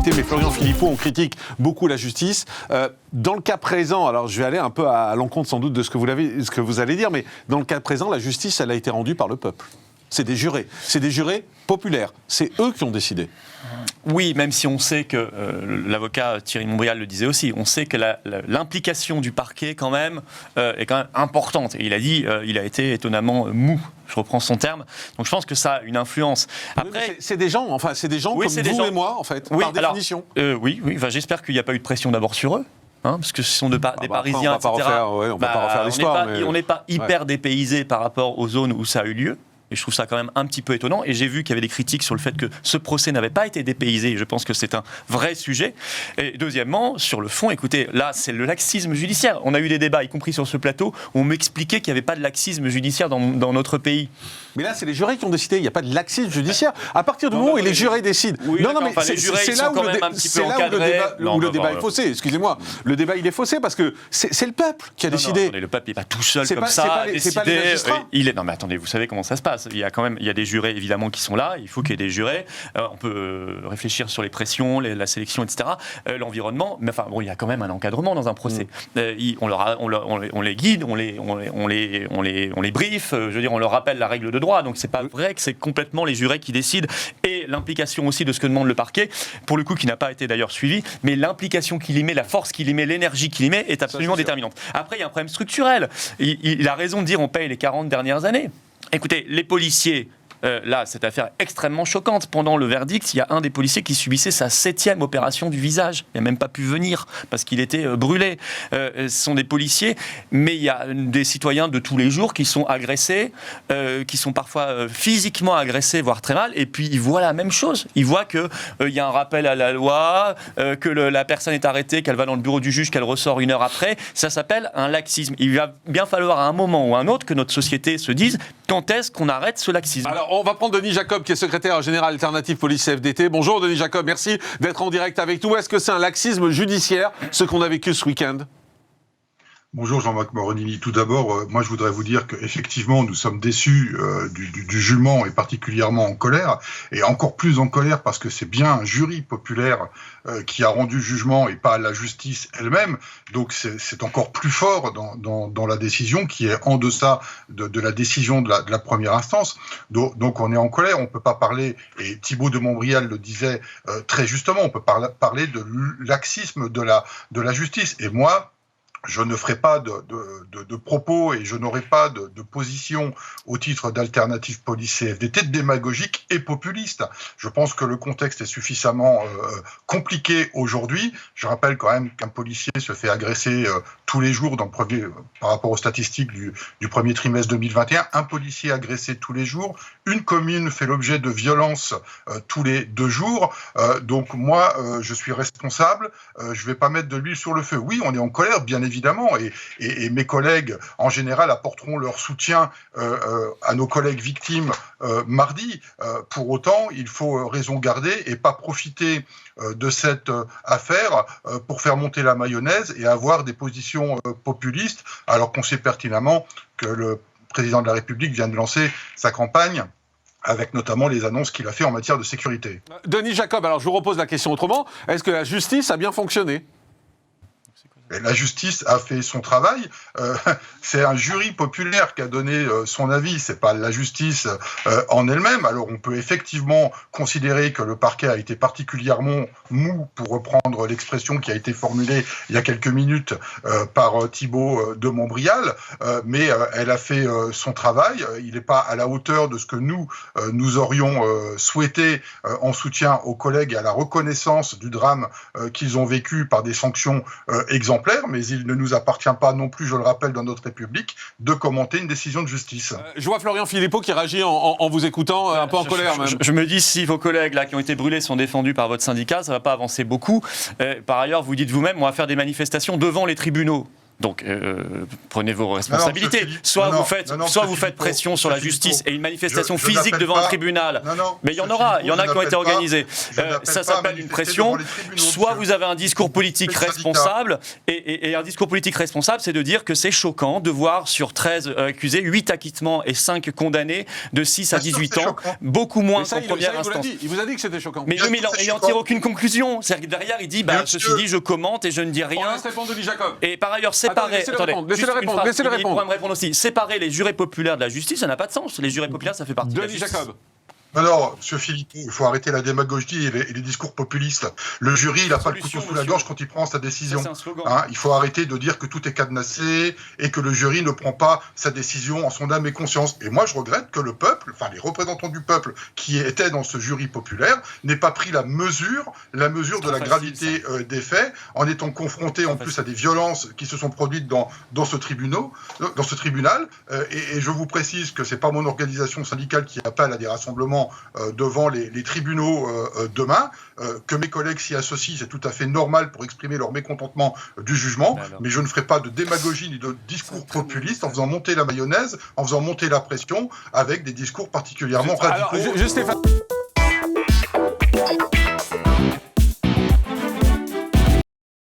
d'actualité, mais Florian Philippot, on critique beaucoup la justice. Dans le cas présent, alors je vais aller un peu à l'encontre sans doute de ce que vous allez dire, mais dans le cas présent, la justice, elle a été rendue par le peuple. C'est des jurés populaires, c'est eux qui ont décidé. Oui, même si on sait que, l'avocat Thierry Montbrial le disait aussi, on sait que l'implication du parquet quand même est quand même importante. Et il a dit, il a été étonnamment mou, je reprends son terme, donc je pense que ça a une influence. Après, oui, c'est des gens comme vous et moi, en fait, par définition. Oui, enfin, j'espère qu'il n'y a pas eu de pression d'abord sur eux. Parce que ce sont des Parisiens, etc. On ne peut pas refaire l'histoire. On n'est pas hyper dépaysé par rapport aux zones où ça a eu lieu. Et je trouve ça quand même un petit peu étonnant. Et j'ai vu qu'il y avait des critiques sur le fait que ce procès n'avait pas été dépaysé. Et je pense que c'est un vrai sujet. Et deuxièmement, sur le fond, écoutez, là, c'est le laxisme judiciaire. On a eu des débats, y compris sur ce plateau, où on m'expliquait qu'il n'y avait pas de laxisme judiciaire dans notre pays. Mais là, c'est les jurés qui ont décidé. Il n'y a pas de laxisme judiciaire. À partir du moment où les jurés décident. Oui, c'est là où le débat est faussé. Excusez-moi. Le débat, il est faussé parce que c'est le peuple qui a décidé. Le peuple n'est pas tout seul comme ça à décider. Non, mais attendez, vous savez comment ça se passe. Il y a des jurés évidemment qui sont là, il faut qu'il y ait des jurés, on peut réfléchir sur les pressions, la sélection, etc., l'environnement, mais enfin bon, il y a quand même un encadrement dans un procès. On les guide, on les briefe, je veux dire, on leur rappelle la règle de droit, donc c'est pas vrai que c'est complètement les jurés qui décident, et l'implication aussi de ce que demande le parquet, pour le coup qui n'a pas été d'ailleurs suivi, mais l'implication qu'il y met, la force qu'il y met, l'énergie qu'il y met est absolument déterminante. Après il y a un problème structurel, il a raison de dire on paye les 40 dernières années. Écoutez, les policiers, là, cette affaire extrêmement choquante. Pendant le verdict, il y a un des policiers qui subissait sa 7e opération du visage. Il n'a même pas pu venir parce qu'il était brûlé. Ce sont des policiers, mais il y a des citoyens de tous les jours qui sont agressés, qui sont parfois physiquement agressés, voire très mal, et puis ils voient la même chose. Ils voient qu'il y a un rappel à la loi, que la personne est arrêtée, qu'elle va dans le bureau du juge, qu'elle ressort 1 heure après. Ça s'appelle un laxisme. Il va bien falloir à un moment ou à un autre que notre société se dise quand est-ce qu'on arrête ce laxisme. Alors, on va prendre Denis Jacob, qui est secrétaire général alternatif police CFDT. Bonjour Denis Jacob, merci d'être en direct avec nous. Est-ce que c'est un laxisme judiciaire, ce qu'on a vécu ce week-end ? Bonjour Jean-Marc Morandini. Tout d'abord, moi je voudrais vous dire qu'effectivement nous sommes déçus du jugement et particulièrement en colère, et encore plus en colère parce que c'est bien un jury populaire qui a rendu jugement et pas la justice elle-même. Donc c'est encore plus fort dans la décision qui est en deçà de la décision de la première instance. Donc on est en colère, on peut pas parler, et Thibault de Montbrial le disait très justement, on peut parler de laxisme de la justice. Et moi, je ne ferai pas de propos et je n'aurai pas de position au titre d'Alternative Police CFDT démagogique et populiste. Je pense que le contexte est suffisamment compliqué aujourd'hui. Je rappelle quand même qu'un policier se fait agresser tous les jours par rapport aux statistiques du premier trimestre 2021. Un policier agressé tous les jours. Une commune fait l'objet de violences tous les 2 jours. Donc moi, je suis responsable. Je ne vais pas mettre de l'huile sur le feu. Oui, on est en colère, bien évidemment, et mes collègues, en général, apporteront leur soutien à nos collègues victimes mardi. Pour autant, il faut raison garder et pas profiter de cette affaire pour faire monter la mayonnaise et avoir des positions populistes, alors qu'on sait pertinemment que le président de la République vient de lancer sa campagne avec notamment les annonces qu'il a fait en matière de sécurité. Denis Jacob, alors je vous repose la question autrement. Est-ce que la justice a bien fonctionné ? Et la justice a fait son travail. C'est un jury populaire qui a donné son avis. C'est pas la justice en elle-même. Alors on peut effectivement considérer que le parquet a été particulièrement mou, pour reprendre l'expression qui a été formulée il y a quelques minutes par Thibault de Montbrial, mais elle a fait son travail. Il n'est pas à la hauteur de ce que nous aurions souhaité en soutien aux collègues et à la reconnaissance du drame qu'ils ont vécu par des sanctions exemplaires. Mais il ne nous appartient pas non plus, je le rappelle, dans notre République, de commenter une décision de justice. Je vois Florian Philippot qui réagit en vous écoutant, un peu en colère même. Je me dis, si vos collègues là, qui ont été brûlés sont défendus par votre syndicat, ça ne va pas avancer beaucoup. Par ailleurs, vous dites vous-même, on va faire des manifestations devant les tribunaux. Donc, prenez vos responsabilités. Soit vous faites pression sur la justice et une manifestation physique devant un tribunal. Mais il y en aura, il y en a qui ont été organisés. Ça s'appelle une pression. Soit vous avez un discours politique responsable. Et un discours politique responsable, c'est de dire que c'est choquant de voir sur 13 accusés, 8 acquittements et 5 condamnés de 6 à 18 ans. Beaucoup moins qu'en première instance. Il vous a dit que c'était choquant. Mais il n'en tire aucune conclusion. C'est-à-dire que derrière, il dit ceci dit, je commente et je ne dis rien. On laisse répondre Denis Jacob. Et par ailleurs, séparer. Laissez-le répondre. Pour me répondre aussi. Séparer les jurés populaires de la justice, ça n'a pas de sens. Les jurés populaires, ça fait partie de la justice. Jacob. Alors, M. Philippot, il faut arrêter la démagogie et les discours populistes. Le jury, il n'a pas le couteau sous la gorge quand il prend sa décision. Il faut arrêter de dire que tout est cadenassé et que le jury ne prend pas sa décision en son âme et conscience. Et moi, je regrette que le peuple, enfin les représentants du peuple qui étaient dans ce jury populaire, n'aient pas pris la mesure de la gravité des faits, en étant confrontés en plus à des violences qui se sont produites dans ce tribunal. Et je vous précise que c'est pas mon organisation syndicale qui appelle à des rassemblements devant les tribunaux demain, que mes collègues s'y associent, c'est tout à fait normal pour exprimer leur mécontentement du jugement, mais je ne ferai pas de démagogie ni de discours populistes en faisant monter la mayonnaise, en faisant monter la pression avec des discours particulièrement radicaux. Alors, Stéphane...